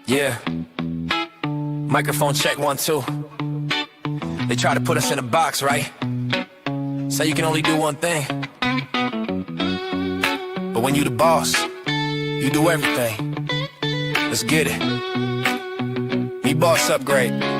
Yeah. Microphone check 1 2. They try to put us in a box, right? Say you can only do one thing. But when you the boss, you do everything. Let's get it. Me Bossupgr8.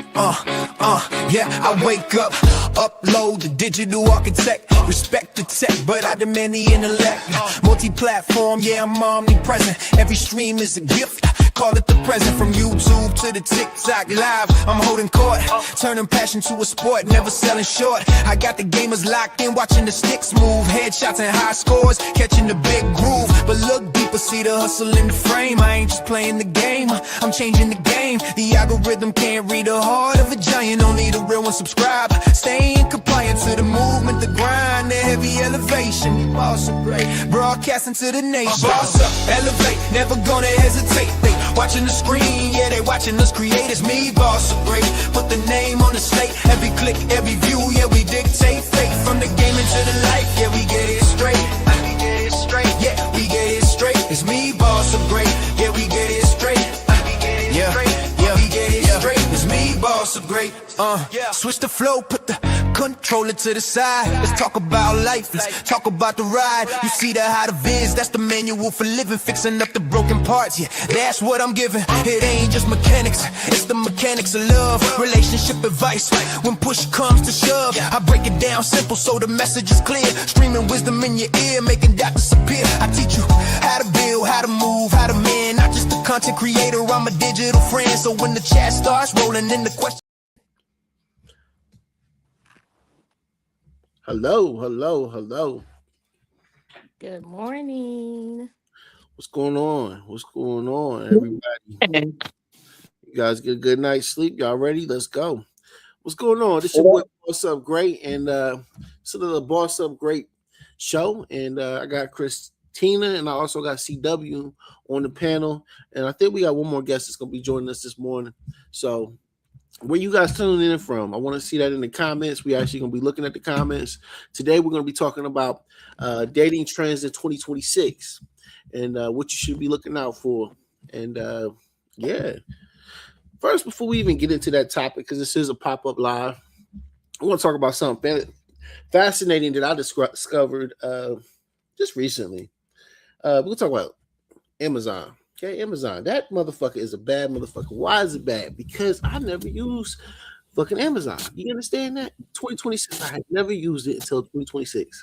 Yeah, I wake up, upload the digital architect. Respect the tech, but I demand the intellect. Multi-platform, yeah, I'm omnipresent. Every stream is a gift, call it the present. From YouTube to the TikTok live, I'm holding court. Turning passion to a sport, never selling short. I got the gamers locked in, watching the sticks move. Headshots and high scores, catching the big groove. But look deeper, see the hustle in the frame. I ain't just playing the game, I'm changing the game. The algorithm can't read the heart of a giant, only the real ones subscribe. Staying compliant to the movement, the grind, the heavy elevation. Bossupgr8, broadcasting to the nation. Boss up, elevate, never gonna hesitate. They watching the screen, yeah, they watching us create. It's me, Bossupgr8, put the name on the slate. Every click, every view, yeah, we dictate fate. From the game into the life, yeah, we get it straight. We get it straight, yeah, we get it straight. It's me, Bossupgr8, yeah, we get it straight. We get it straight, yeah, we get it straight. It's me, Bossupgr8. Switch the flow, put the controller to the side. Let's talk about life, let's talk about the ride. You see the how the viz, that's the manual for living. Fixing up the broken parts, yeah, that's what I'm giving. It ain't just mechanics, it's the mechanics of love. Relationship advice, when push comes to shove. I break it down simple so the message is clear. Streaming wisdom in your ear, making doubt disappear. I teach you how to build, how to move, how to man. Not just a content creator, I'm a digital friend. So when the chat starts rolling in the question. Hello. Good morning. What's going on, everybody? You guys get a good night's sleep? Y'all ready? Let's go. What's going on? This is your boy Bossupgr8, and it's the Bossupgr8 show. And I got Christina, and I also got CW on the panel. And I think we got one more guest that's gonna be joining us this morning. So where you guys tuning in from? I want to see that in the comments. We actually going to be looking at the comments. Today, we're going to be talking about dating trends in 2026 and what you should be looking out for. And yeah, first, before we even get into that topic, because this is a pop-up live, I want to talk about something fascinating that I discovered just recently. We're going to talk about Amazon. Okay, Amazon. That motherfucker is a bad motherfucker. Why is it bad? Because I never used fucking Amazon. You understand that? 2026, I had never used it until 2026.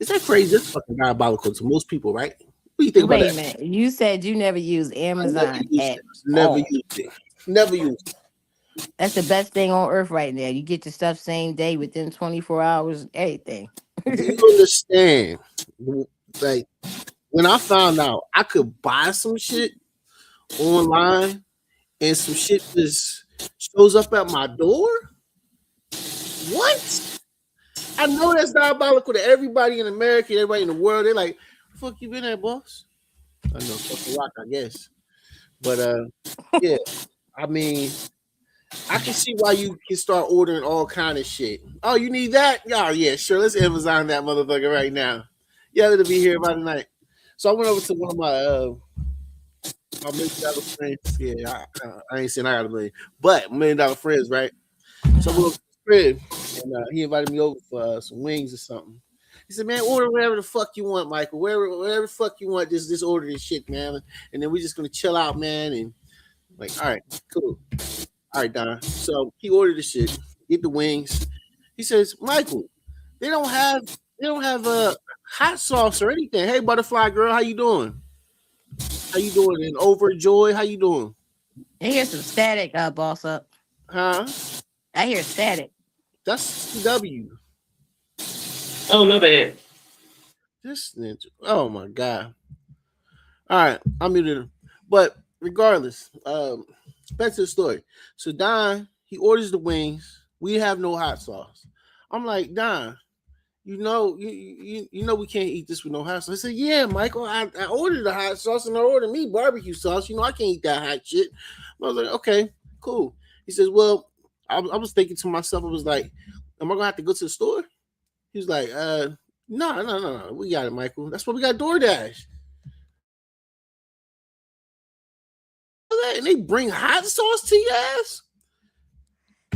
Is that crazy? That's fucking diabolical to most people, right? What do you think about that? Wait a minute. You said you never used Amazon at Never all. used it. Never used it. That's the best thing on earth right now. You get your stuff same day within 24 hours, everything. Do you understand? Like, when I found out I could buy some shit online and some shit just shows up at my door, what? I know that's diabolical to everybody in America, everybody in the world. They're like, fuck you been at, boss? I know, fucking rock, I guess. But yeah, I mean, I can see why you can start ordering all kind of shit. Oh, you need that? Oh, yeah, sure. Let's Amazon that motherfucker right now. Yeah, it'll be here by the night. So I went over to one of my $1 million friends. Yeah, I ain't saying I got $1 million, but $1 million friends, right? So I went over to his crib, and he invited me over for some wings or something. He said, "Man, order whatever the fuck you want, Michael. Whatever the fuck you want, just order this shit, man. And then we're just gonna chill out, man." And like, all right, cool. All right, Don. So he ordered the shit, get the wings. He says, "Michael, they don't have hot sauce or anything. Hey, butterfly girl, how you doing? How you doing? And overjoyed, how you doing?" I hear some static, boss up. Huh? I hear static. That's CW. Oh, no bad. This ninja. Oh my god. All right, I muted him. But regardless, back to the story. So Don, he orders the wings. We have no hot sauce. I'm like, Don, you know we can't eat this with no hot sauce. I said, yeah, Michael, I ordered the hot sauce and I ordered me barbecue sauce. You know, I can't eat that hot shit. I was like, okay, cool. He says, well, I was thinking to myself, I was like, am I gonna have to go to the store? He was like, no. We got it, Michael. That's why we got DoorDash. that, and they bring hot sauce to your ass.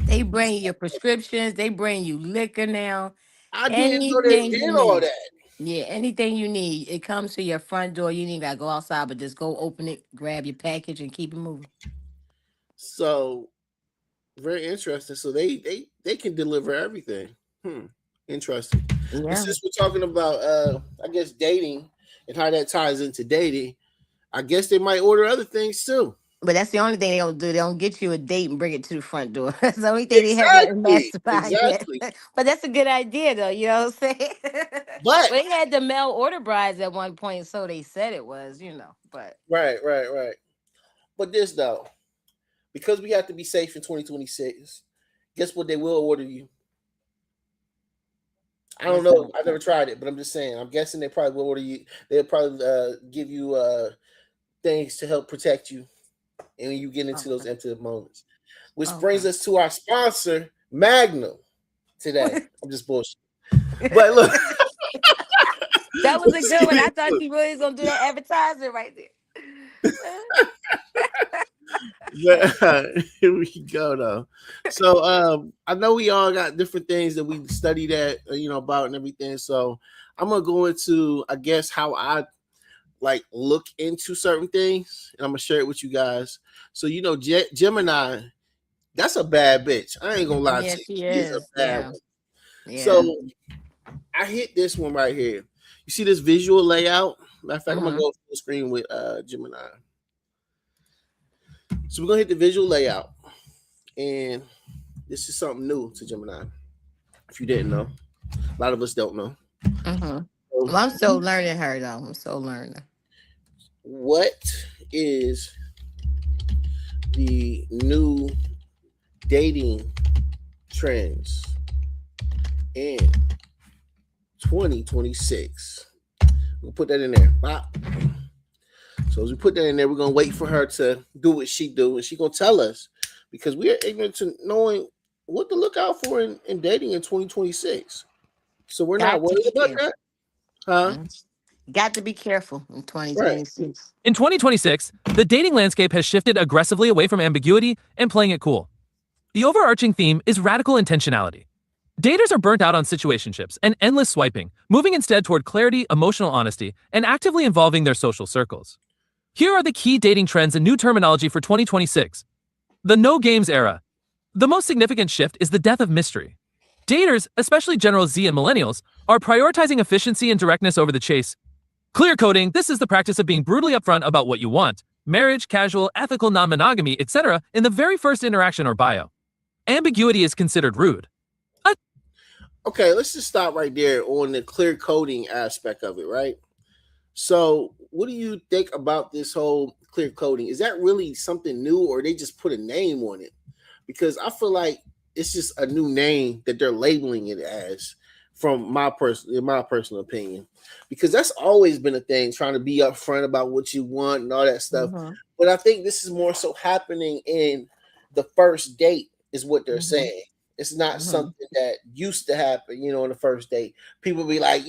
They bring your prescriptions. They bring you liquor now. I didn't know they Anything did you all need. that. Yeah, anything you need. It comes to your front door. You ain't got to go outside, but just go open it, grab your package, and keep it moving. So very interesting. So they can deliver everything. Interesting. But Yeah. since we're talking about I guess dating and how that ties into dating, I guess they might order other things too. But that's the only thing they don't do. They don't get you a date and bring it to the front door. That's the only thing they haven't Exactly. mastermind yet. Exactly. But that's a good idea, though. You know what I'm saying? But Well, they had the mail order brides at one point, so they said it was, But right. But this though, because we have to be safe in 2026, guess what they will order you? I don't what's know. that? I never tried it, but I'm just saying. I'm guessing they probably will order you. They'll probably give you things to help protect you, and when you get into those Okay. intimate moments. Which Okay. brings us to our sponsor, Magnum. Today, I'm just bullshit. But look, That was a let's good get one. I into thought it. you really was gonna do that advertisement right there. Here we go though. So I know we all got different things that we studied at about and everything. So I'm gonna go into I guess how I like look into certain things and I'm gonna share it with you guys. So Gemini, that's a bad bitch. I ain't gonna lie Yeah, to you. she She's a is. bad Yeah. one. Yeah. So I hit this one right here. You see this visual layout? Matter of fact, I'm gonna Mm-hmm. go full screen with Gemini. So we're gonna hit the visual layout. And this is something new to Gemini. If you didn't know, a lot of us don't know. Mm-hmm. So, Well, I'm still learning her though. I'm still learning. what is the new dating trends in 2026? We'll put that in there. Bop. So as we put that in there, we're gonna wait for her to do what she do, and she's gonna tell us because we are ignorant to knowing what to look out for in dating in 2026. So we're not Got to worried be about careful. that, huh? Mhm. Got to be careful in Right. 2026. In 2026, the dating landscape has shifted aggressively away from ambiguity and playing it cool. The overarching theme is radical intentionality. Daters are burnt out on situationships and endless swiping, moving instead toward clarity, emotional honesty, and actively involving their social circles. Here are the key dating trends and new terminology for 2026. The no games era. The most significant shift is the death of mystery. Daters, especially General Z and millennials, are prioritizing efficiency and directness over the chase. Clear coding, this is the practice of being brutally upfront about what you want, marriage, casual, ethical non-monogamy, etc., in the very first interaction or bio. Ambiguity is considered rude. Okay, let's just stop right there on the clear coding aspect of it, right? So, what do you think about this whole clear coding? Is that really something new, or they just put a name on it? Because I feel like it's just a new name that they're labeling it as, in my personal opinion. Because that's always been a thing, trying to be upfront about what you want and all that stuff. Mm-hmm. But I think this is more so happening in the first date, is what they're Mm-hmm. saying. It's not Mm-hmm. something that used to happen, on the first date. People be like,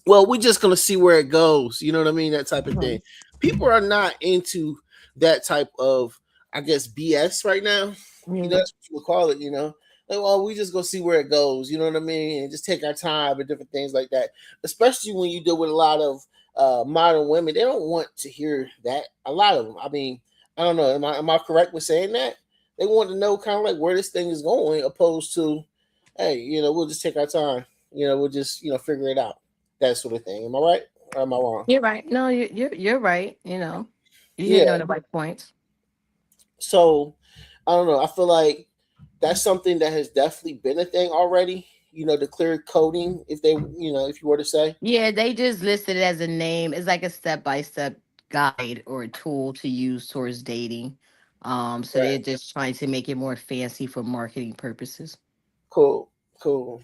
well, we're just gonna see where it goes. You know what I mean? That type of Mm-hmm. thing. People are not into that type of, I guess, BS right now. Yeah. That's what you would call it. Like, well, we just go see where it goes. You know what I mean? And just take our time and different things like that. Especially when you deal with a lot of modern women, they don't want to hear that. A lot of them. I mean, I don't know. Am I correct with saying that? They want to know kind of like where this thing is going, opposed to, hey, we'll just take our time. We'll just figure it out, that sort of thing. Am I right or am I wrong? You're right. No, you're right. You're hitting Yeah. on the right points. So I don't know. I feel like that's something that has definitely been a thing already. The clear coding, if you were to say. Yeah, they just listed it as a name. It's like a step-by-step guide or a tool to use towards dating. So they're Right. just trying to make it more fancy for marketing purposes. Cool. Cool.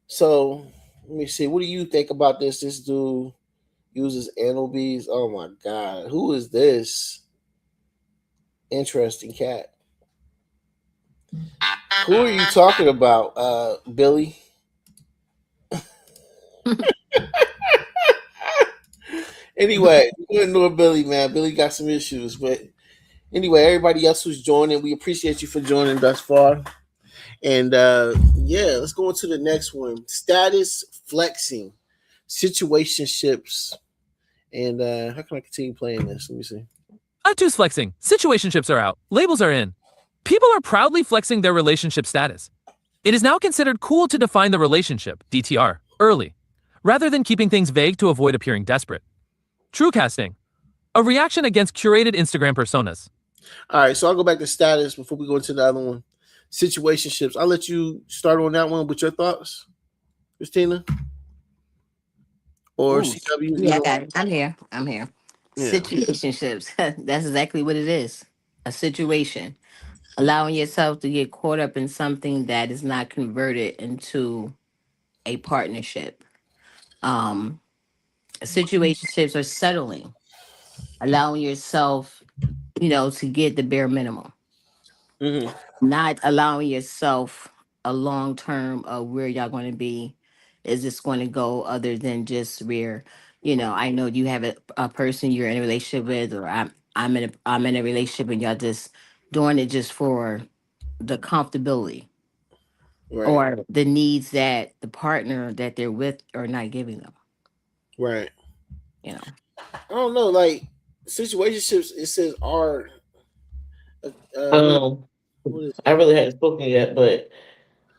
So let me see. What do you think about this? This dude uses anal bees. Oh my god. Who is this? Interesting cat. Who are you talking about, Billy? Anyway, we couldn't ignore Billy, man. Billy got some issues, but anyway, everybody else who's joining, we appreciate you for joining thus far. And yeah, let's go on to the next one. Status flexing, situationships, and how can I continue playing this? Let me see. Choose flexing. Situationships are out. Labels are in. People are proudly flexing their relationship status. It is now considered cool to define the relationship, DTR, early, rather than keeping things vague to avoid appearing desperate. True casting. A reaction against curated Instagram personas. All right, so I'll go back to status before we go into the other one. Situationships. I'll let you start on that one with your thoughts, Christina or Ooh, CW. yeah, I got it. I'm here. I'm here. Yeah. Situationships. That's exactly what it is. A situation. Allowing yourself to get caught up in something that is not converted into a partnership. Um, Situationships are settling, allowing yourself, to get the bare minimum, Mm-hmm. not allowing yourself a long term of where y'all going to be. Is this going to go other than just where, I know you have a person you're in a relationship with, or I'm in a relationship and y'all just doing it just for the comfortability Right. or the needs that the partner that they're with are not giving them, Right. you know. I don't know. Like situationships, it says are. Um, What is I it? really hadn't spoken yet, but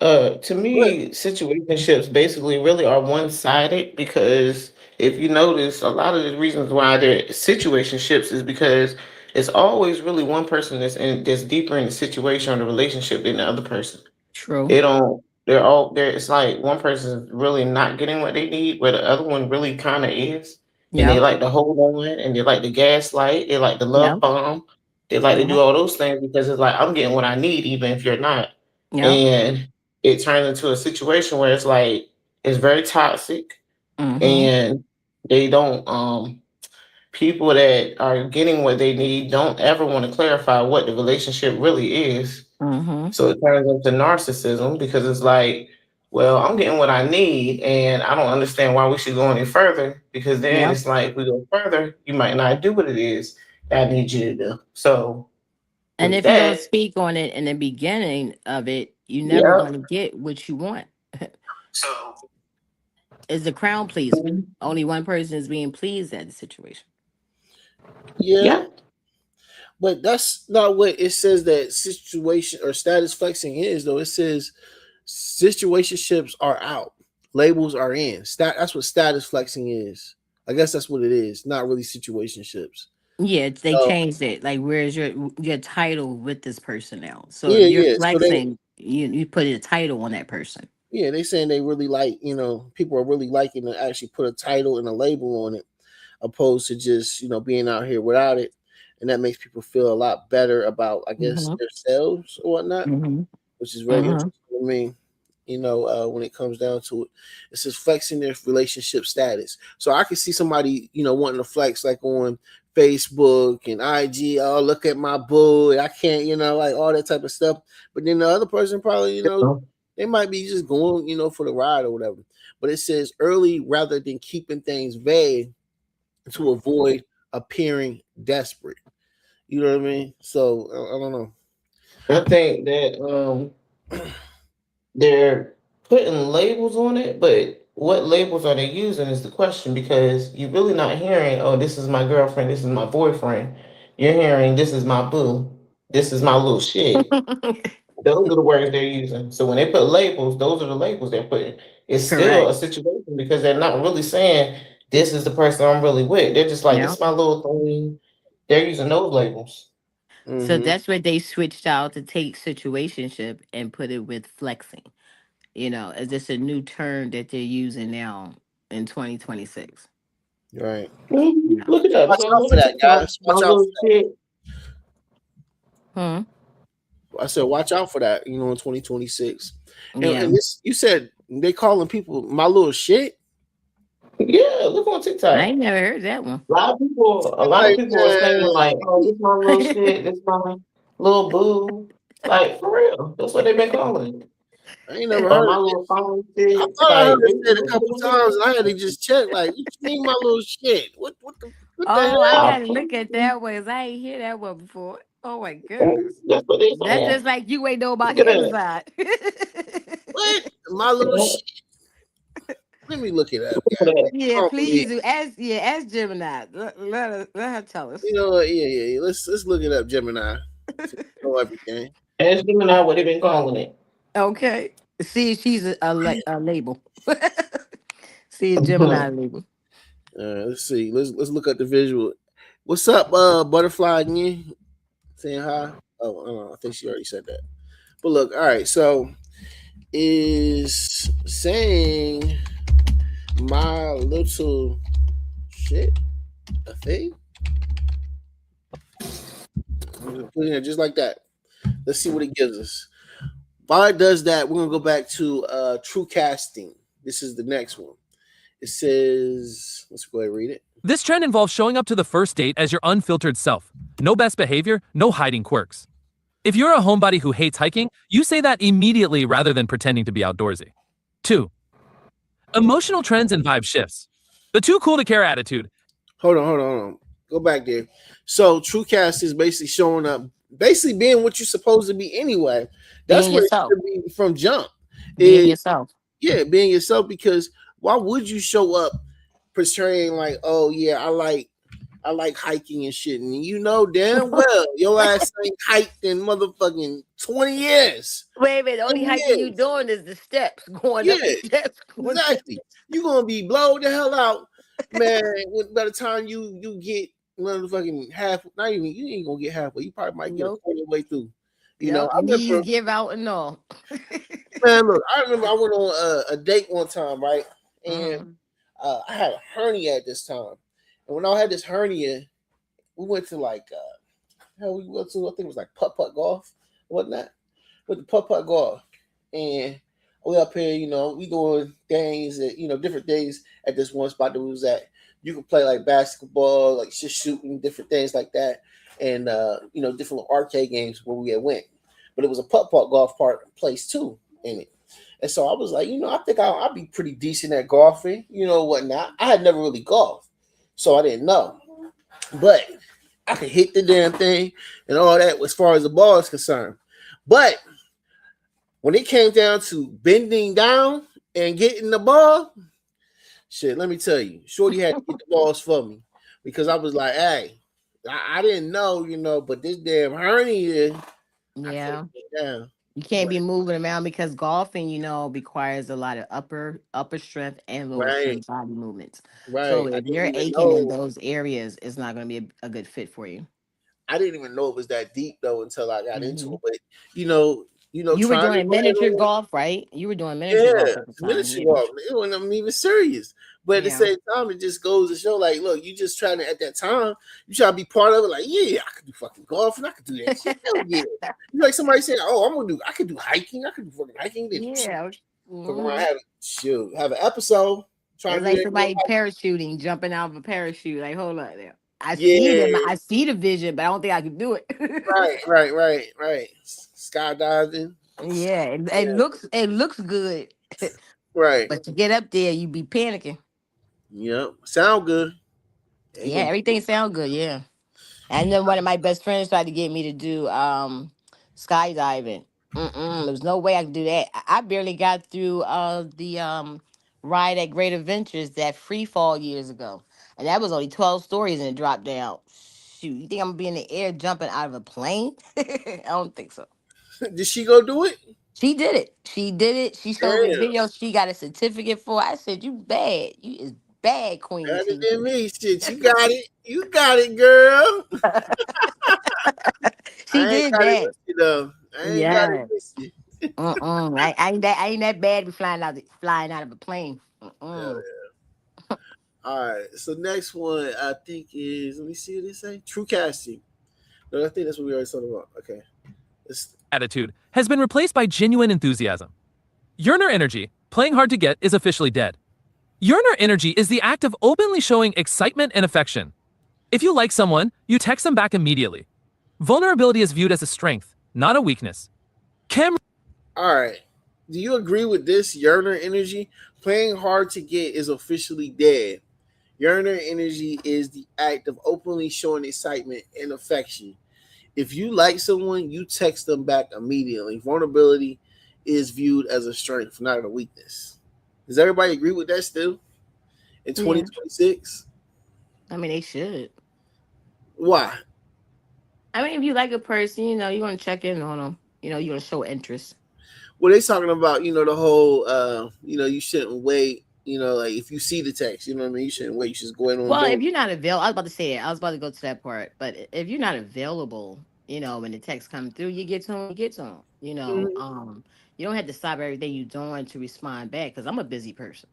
to What? me, situationships basically really are one sided because if you notice, a lot of the reasons why they're situationships is because it's always really one person that's deeper in the situation or the relationship than the other person. True. They don't. They're all there. It's like one person's really not getting what they need, where the other one really kind of is, and they Yep. like to hold on, and they like to gaslight. They like to love Yep. bomb. They like to do Yep. all those things because it's like I'm getting what I need, even if you're not. Yep. And it turns into a situation where it's like it's very toxic, Mm-hmm. and they don't. People that are getting what they need don't ever want to clarify what the relationship really is, Mm-hmm. so it turns into narcissism because it's like, well, I'm getting what I need, and I don't understand why we should go any further. Because then Yep. it's like, if we go further, you might not do what it is that I need you to do. So And with if you don't that, speak on it in the beginning of it, you're never yeah, going to get what you want. It's the crown pleasing. Only one person is being pleased at the situation. Yeah, yeah, but that's not what it says that situation or status flexing is, though. It says situationships are out, labels are in. That's what status flexing is. I guess that's what it is. Not really situationships. Yeah, they So changed it. Like, where's your title with this person now? So if yeah, you're yeah. So they flexing, you put a title on that person. yeah they saying they really like people are really liking to actually put a title and a label on it opposed to just being out here without it, and that makes people feel a lot better about I guess Mm-hmm. themselves or whatnot, Mm-hmm. which is very Mm-hmm. interesting to me. When it comes down to it, it says flexing their relationship status. So I can see somebody, wanting to flex like on Facebook and IG. Oh, look at my boo. I can't, like all that type of stuff. But then the other person probably, they might be just going, for the ride or whatever. But it says early rather than keeping things vague to avoid appearing desperate. You know what I mean? So I don't know. I think that they're putting labels on it, but what labels are they using is the question because you're really not hearing, oh, this is my girlfriend, this is my boyfriend. You're hearing, this is my boo, this is my little shit. Those are the words they're using. So when they put labels, those are the labels they're putting. It's still Correct. a situation because they're not really saying, this is the person I'm really with. They're just like, this Yeah. is my little thing. They're using those labels. So Mm-hmm. that's what they switched out to take situationship and put it with flexing. Is this a new term that they're using now in 2026? Right. You know. Look it up. Watch So out go for to that, TikTok, guys. my Watch out little for shit. Hmm. that. I said, watch out for that. In 2026, and Yeah. this you said they calling people my little shit. Yeah, look on I TikTok. ain't never heard that one. A lot of Like, people are saying like, "Oh, this my little shit. This my little boo." Like for real, that's what they've been calling it. I ain't never On heard my it. little phone I shit, thought I like heard it said a couple times, and I had to just check. Like, what you mean, my little shit? What the Oh, I hell? gotta look at that one. 'Cause I ain't hear that one before. Oh my goodness. that's what they That's saying. just like you ain't know about Look at that. Amazon. What? My little shit. Let me look it up, Look at guys. that. Yeah, Oh, yeah. please do. Ask Gemini. Let her tell us. You know what? Yeah. Let's look it up, Gemini. So we know everything. Ask them now what they been calling it. Okay. See if she's a label. See a Gemini label. Let's see. Let's look at the visual. What's up, butterfly again? Saying hi. Oh, I don't know. I think she already said that. But look, all right. So is saying my little shit a thing? I'm gonna put it in just like that. Let's see what it gives us. While it does that, we're gonna go back to true casting. This is the next one. It says, let's go ahead and read it. This trend involves showing up to the first date as your unfiltered self. No best behavior, no hiding quirks. If you're a homebody who hates hiking, you say that immediately rather than pretending to be outdoorsy. 2. Emotional trends and vibe shifts. The too cool to care attitude. Hold on. Go back there. So true cast is basically showing up, basically being what you're supposed to be anyway. That's Being what it yourself. should be from jump. Being Is yourself. yeah, being yourself, because why would you show up portraying like, oh yeah, I like hiking and shit, and you know damn well your ass ain't hiked in motherfucking 20 years. Wait a minute. The only 20 hiking you years. doing is the steps. Going up Yeah, the steps. Going up exactly. You're gonna be blown the hell out, man. By the time you get motherfucking half, not even you ain't gonna get halfway. You probably might get a Nope. quarter way through. You know, Yep. I Knees remember, give out and all. man. Look, I remember I went on a date one time, right? And Mhm. I had a hernia at this time, and when I had this hernia, we went to like hell, we went to, I think it was like putt putt golf, wasn't that? With the putt putt golf, and we up here, you know, we doing things that, you know, different things at this one spot that we was at. You could play like basketball, like just shooting, different things like that, and you know, different little arcade games where we had went. But it was a putt putt golf part place too in it. And so I was like, you know, I think I'll be pretty decent at golfing, you know, whatnot. I had never really golfed, so I didn't know. But I could hit the damn thing and all that as far as the ball is concerned. But when it came down to bending down and getting the ball, shit, let me tell you, Shorty had to get the balls for me because I was like, hey, I didn't know, you know, but this damn hernia, I couldn't Yeah. get down. You can't But be moving around because golfing, requires a lot of upper strength and lower right, strength body movements. So right. if you're aching in those areas, it's not going to be a good fit for you. I didn't even know it was that deep though until I got into Hmm. it. But You were trying to doing miniature go. golf, right? You were doing miniature Yeah, golf at the it's time. ministry Yeah. walk. It wasn't even serious. But at the Yeah. same time, it just goes to show, like, look, you just trying to at that time, you try to be part of it. Like, yeah, I could do fucking golf and I could do that shit. Hell yeah. You like somebody saying, oh, I could do hiking. I could do fucking hiking. Then Yeah. fuck around, Hmm. have an episode trying It's to do like that. somebody parachuting, jumping out of a parachute. Like, hold on there. I see them. Yeah, I see the vision, but I don't think I can do it. right. Skydiving. Yeah, it Yeah, looks good, right. but to get up there, you be panicking. Yep. Sound good. Ain't Yeah, gonna everything sounds good. Yeah. And then one of my best friends tried to get me to do skydiving. There's no way I could do that. I barely got through the ride at Great Adventures, that free fall years ago. And that was only 12 stories and it dropped down. Shoot, you think I'm gonna be in the air jumping out of a plane? I don't think so. Did she go do it? She did it. She did it. She showed me the Damn. video. She got a certificate for it. I said, you bad. You is bad, Queen Better T. than me. Shit, you got it. You got it, girl. She I ain't did got it that. with you though. I ain't got it Yeah. with you. I ain't that bad to be flying out of a plane. Hell Mm-mm. yeah. All right. So next one I think is, let me see what they say. True casting. No, I think that's what we already talked about. Okay. It's, Attitude has been replaced by genuine enthusiasm. Yearner energy, playing hard to get, is officially dead. Yearner energy is the act of openly showing excitement and affection. If you like someone, you text them back immediately. Vulnerability is viewed as a strength, not a weakness. Cam all right. Do you agree with this yearner energy? Playing hard to get is officially dead. Yearner energy is the act of openly showing excitement and affection. If you like someone, you text them back immediately. Vulnerability is viewed as a strength, not a weakness. Does everybody agree with that still in Yeah. 2026? I mean, they should. Why? I mean, if you like a person, you're going to check in on them. You're going to show interest. Well, they talking about, the whole, you shouldn't wait. Like if you see the text, you know what I mean? You shouldn't wait. You should just go ahead and Well, do if it. you're not available, I was about to say it. I was about to go to that part. But if you're not available, when the text come through, you get to them, you get to them. Mhm. You don't have to stop everything you're doing to respond back because I'm a busy person.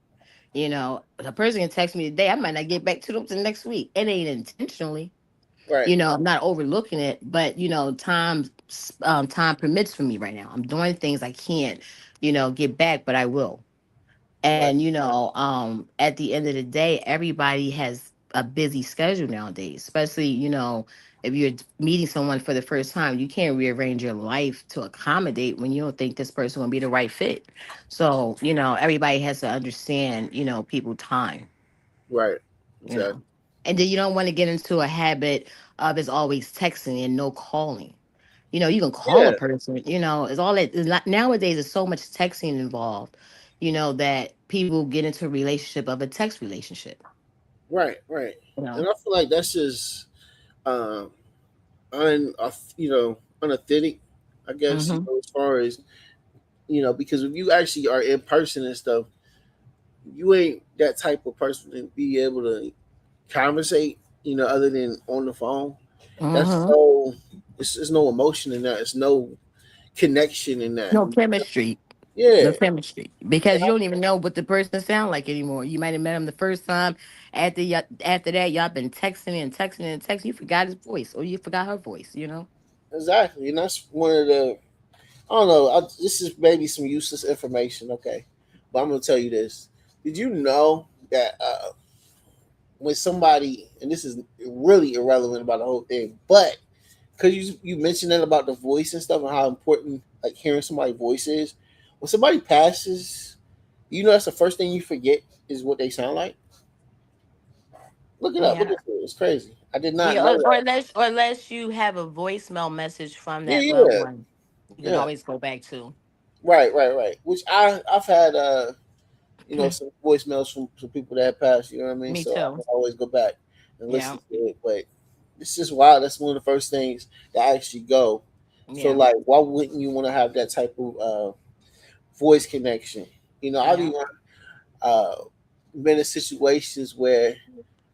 A person can text me today, I might not get back to them till next week. It ain't intentionally. Right, I'm not overlooking it, but time permits for me right now. I'm doing things I can't, get back, but I will. right, And at the end of the day, everybody has a busy schedule nowadays, especially, if you're meeting someone for the first time, you can't rearrange your life to accommodate when you don't think this person will be the right fit. So, everybody has to understand, people time, right. you Exactly. know. And then you don't want to get into a habit of is always texting and no calling. You can call a Yeah. person, it's all that is not nowadays there's so much texting involved, that people get into a relationship of a text relationship. Right, right. You And know. I feel like that's just um unauthentic, I guess, Hmm. as far as, because if you actually are in person and stuff, you ain't that type of person to be able to conversate, other than on the phone. That's Hmm. so it's no emotion in that. It's no connection in that. No chemistry. Yeah, No chemistry. Because you don't even know what the person sound like anymore. You might have met him the first time. After that, y'all been texting and texting and texting. You forgot his voice or you forgot her voice. exactly. And that's one of the, I don't know. This is maybe some useless information, okay? But I'm gonna tell you this. Did you know that when somebody, and this is really irrelevant about the whole thing, but because you mentioned that about the voice and stuff and how important like hearing somebody's voice is, when somebody passes, that's the first thing you forget is what they sound like. Look it up. Look Yeah. at it. It's crazy. I did not Yeah, know or that. unless you have a voicemail message from Yeah, that loved yeah, one, you can yeah. always go back to. Right, right, right. Which I've had some voicemails from some people that have passed. You know what I mean? Me So I too. can always go back and Yeah, listen to it. But it's just wild. That's one of the first things that actually go. So yeah, like, why wouldn't you want to have that type of voice connection? I've yeah. even uh, been in situations where,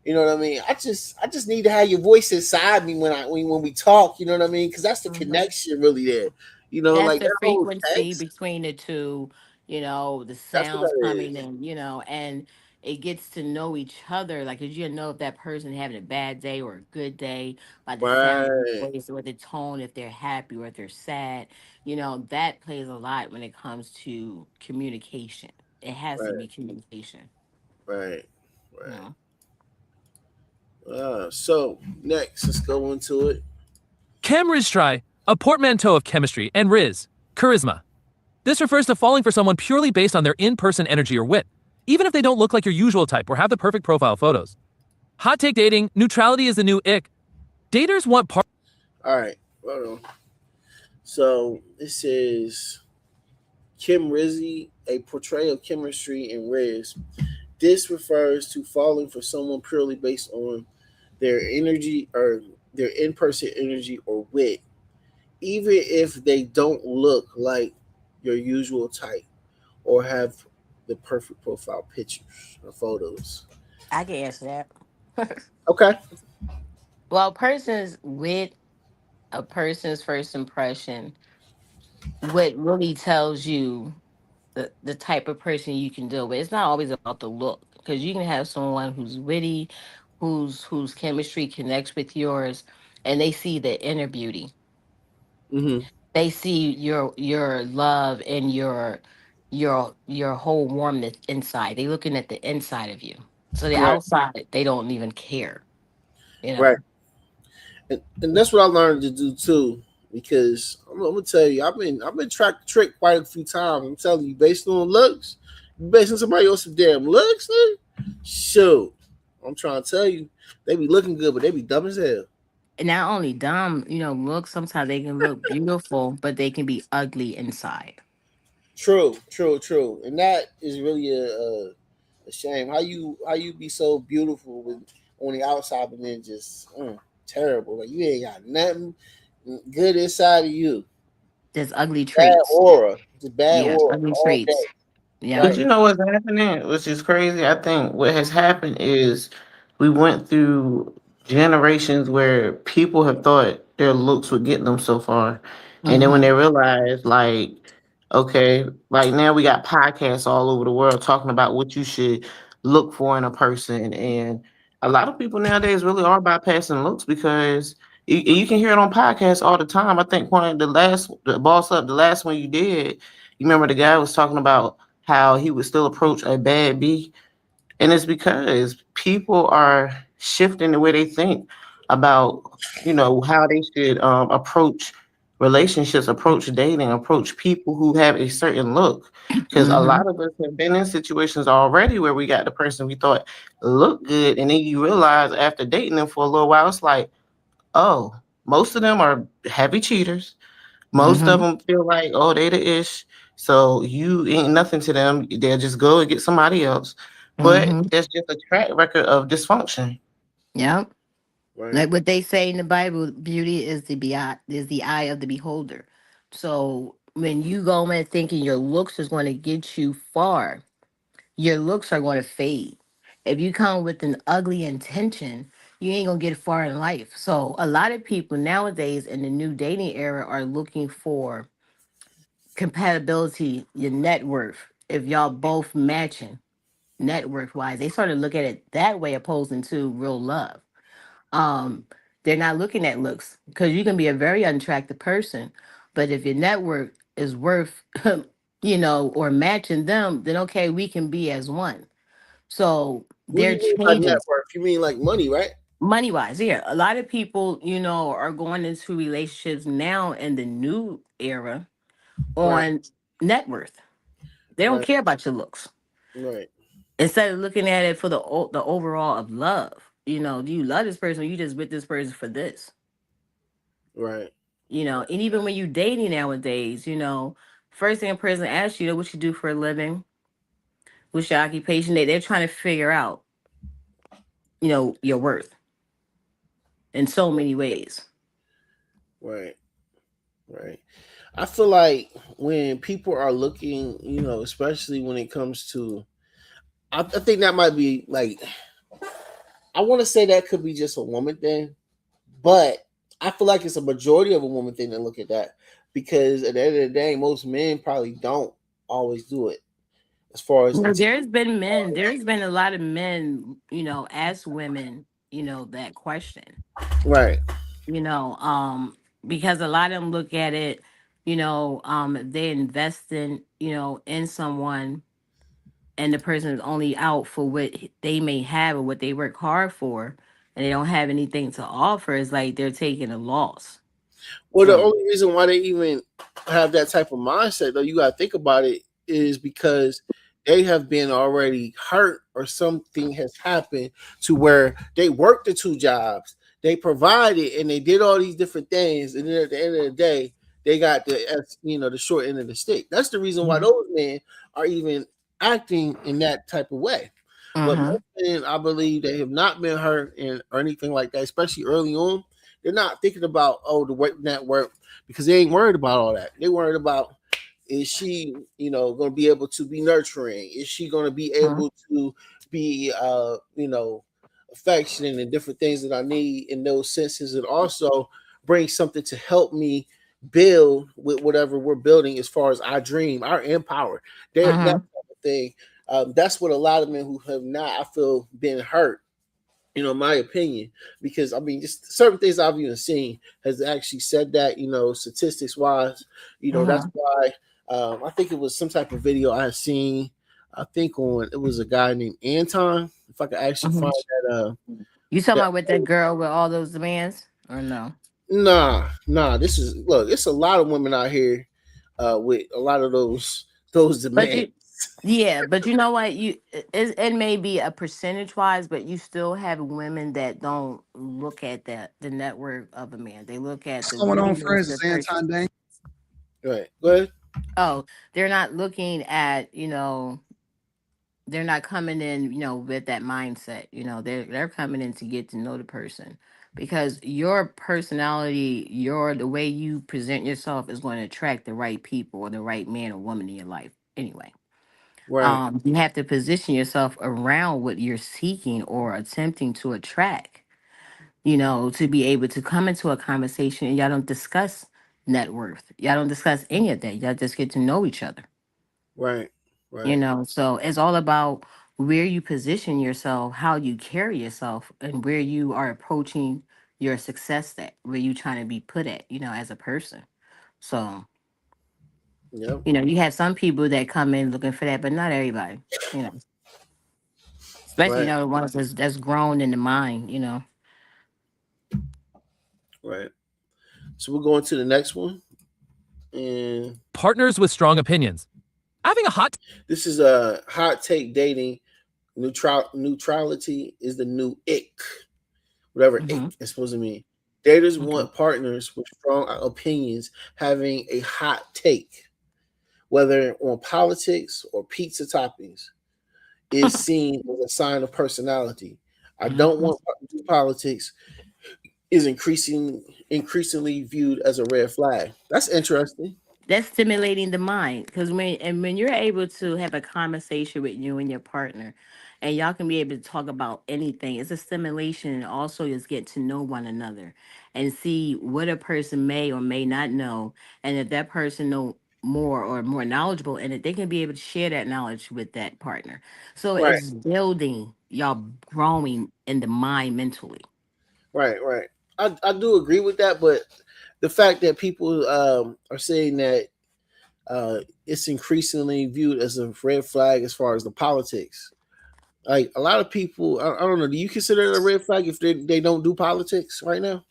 you know what I mean. I just need to have your voice inside me when we talk. You know what I mean? Because that's the Hmm. connection really there. That's Like the that whole frequency text. between the two, the That's what sounds that coming is. in, and it gets to know each other. Like, 'cause you know if that person having a bad day or a good day by the sound of the Right, voice or the tone, if they're happy or if they're sad, that plays a lot when it comes to communication. It has to right, be communication, right, you right. know. So next, let's go into it. Chemistry, a portmanteau of chemistry and charisma. This refers to falling for someone purely based on their in-person energy or wit, even if they don't look like your usual type or have the perfect profile photos. Hot take dating, neutrality is the new ick. Daters want All right, hold on. So this is Kim Rizzi, a portrayal of chemistry in Riz. This refers to falling for someone purely based on their energy or their in-person energy or wit, even if they don't look like your usual type or have the perfect profile pictures or photos. I can answer that. Okay. Well, persons with a person's first impression, what really tells you the type of person you can deal with. It's not always about the look because you can have someone who's witty, whose chemistry connects with yours, and they see the inner beauty. Mm-hmm. They see your love and your whole warmness inside. They looking at the inside of you. So the Right. outside, they don't even care. You Right. know. And that's what I learned to do too. because I'm gonna tell you, I've been tricked quite a few times. I'm telling you, based on looks, based on somebody else's damn looks, man. Shoot, I'm trying to tell you, they be looking good, but they be dumb as hell. And not only dumb, look, sometimes they can look beautiful, but they can be ugly inside. True, true, true, and that is really a shame. How you be so beautiful with on the outside, but then just terrible. Like you ain't got nothing good inside of you. There's ugly Bad traits. aura, just bad Yeah, aura ugly all traits. day. Yep. But Right. you know what's happening, which is crazy. I think what has happened is we went through generations where people have thought their looks would get them so far, and then when Mm-hmm. they realize, like, okay, like now we got podcasts all over the world talking about what you should look for in a person, and a lot of people nowadays really are bypassing looks because you can hear it on podcasts all the time. I think one of the boss up, the last one you did, you remember the guy was talking about how he would still approach a bad B. And it's because people are shifting the way they think about, how they should approach relationships, approach dating, approach people who have a certain look. Because a Mm-hmm. lot of us have been in situations already where we got the person we thought looked good. And then you realize after dating them for a little while, it's like, oh, most of them are heavy cheaters. Most of Mm-hmm. them feel like, oh, they the ish. So you ain't nothing to them. They'll just go and get somebody else. But Mm-hmm. that's just a track record of dysfunction. Yep. Right. Like what they say in the Bible, beauty is the eye of the beholder. So when you go in thinking your looks is going to get you far, your looks are going to fade. If you come with an ugly intention, you ain't gonna get far in life. So a lot of people nowadays in the new dating era are looking for compatibility, your net worth. If y'all both matching net worth wise, they sort of look at it that way, opposing to real love. um they're not looking at looks because you can be a very unattractive person, but if your network is worth or matching them, then okay, we can be as one. So What do they're you mean by changing network? You mean like money, right? money wise. Yeah, a lot of people are going into relationships now in the new era Right. on net worth. They don't Right. care about your looks. Right. Instead of looking at it for the overall of love, do you love this person, or you just with this person for this? Right. And even when you dating nowadays, first thing a person asks you, what you do for a living, what's your occupation, they're trying to figure out, your worth in so many ways. Right. Right. I feel like when people are looking, especially when it comes to, I think that might be like, I want to say that could be just a woman thing, but I feel like it's a majority of a woman thing to look at that because at the end of the day, most men probably don't always do it as far as Well, interior. there's been a lot of men, ask women, that question, Right. you know, um, because a lot of them look at it, if they invest in someone, and the person is only out for what they may have or what they work hard for, and they don't have anything to offer, it's like they're taking a loss. Well, the So only reason why they even have that type of mindset, though, you got to think about it, is because they have been already hurt or something has happened to where they worked the two jobs, they provided, and they did all these different things, and then at the end of the day, they got the short end of the stick. That's the reason why mhm. those men are even acting in that type of way. But Mhm. most men, I believe, they have not been hurt or anything like that, especially early on. They're not thinking about the weight network because they ain't worried about all that. They worried about, is she, going to be able to be nurturing? Is she going to be Mhm. able to be, affectionate and different things that I need in those senses, and also bring something to help me build with whatever we're building as far as our dream, our empower. That type Mhm. of thing. That's what a lot of men who have not, I feel, been hurt, my opinion, because I mean, just certain things I've even seen has actually said that, statistics wise, that's Mhm. why I think it was some type of video I had seen. I think on it was a guy named Anton. If I could actually Mhm. find that You talking that about with that girl with all those demands, or no? Nah. This is look. It's a lot of women out here with a lot of those But demands. you, yeah, but you know what? It may be a percentage wise, but you still have women that don't look at the network of a man. They look at What's the going on, really is friends? the It's person. Anton Dane. Right. Go ahead. Oh, they're not looking at, they're not coming in, with that mindset. They're coming in to get to know the person, because your personality, the way you present yourself is going to attract the right people or the right man or woman in your life anyway. Right. You have to position yourself around what you're seeking or attempting to attract, to be able to come into a conversation and y'all don't discuss net worth. Y'all don't discuss any of that. Y'all just get to know each other, Right. Right. So it's all about where you position yourself, how you carry yourself, and where you are approaching your success at, where you trying to be put at, as a person. So, Yep. you have some people that come in looking for that, but not everybody, you know. Especially, Right. the ones that's grown in the mind, Right. So we're going to the next one, and Partners with strong opinions. Having a hot this is a hot take dating. Neutrality is the new ick. Whatever hmm ick is supposed to mean. Daters Okay. want partners with strong opinions, having a hot take, whether on politics or pizza toppings, is seen as a sign of personality. I don't Mhm. want to do politics is increasingly viewed as a red flag. That's interesting. That's stimulating the mind, because when you're able to have a conversation with you and your partner, and y'all can be able to talk about anything, it's a stimulation, and also just get to know one another and see what a person may or may not know, and if that person know more or more knowledgeable in it, they can be able to share that knowledge with that partner. So Right, it's building y'all growing in the mind mentally. right. I do agree with that, but the fact that people are saying that it's increasingly viewed as a red flag as far as the politics. Like a lot of people, I don't know. Do you consider it a red flag if they don't do politics right now?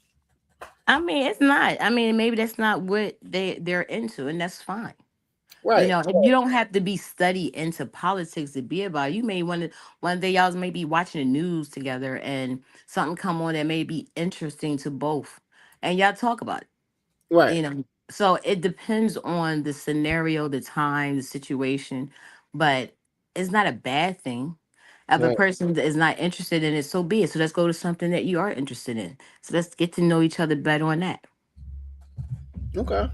I mean, it's not. I mean, maybe that's not what they're into, and that's fine. Right, If you don't have to be studied into politics to be about it, you may want to one day y'all may be watching the news together and something come on that may be interesting to both, and y'all talk about it. right, So it depends on the scenario, the time, the situation, but it's not a bad thing. If a right. person that is not interested in it, so be it. So let's go to something that you are interested in. So let's get to know each other better on that. Okay,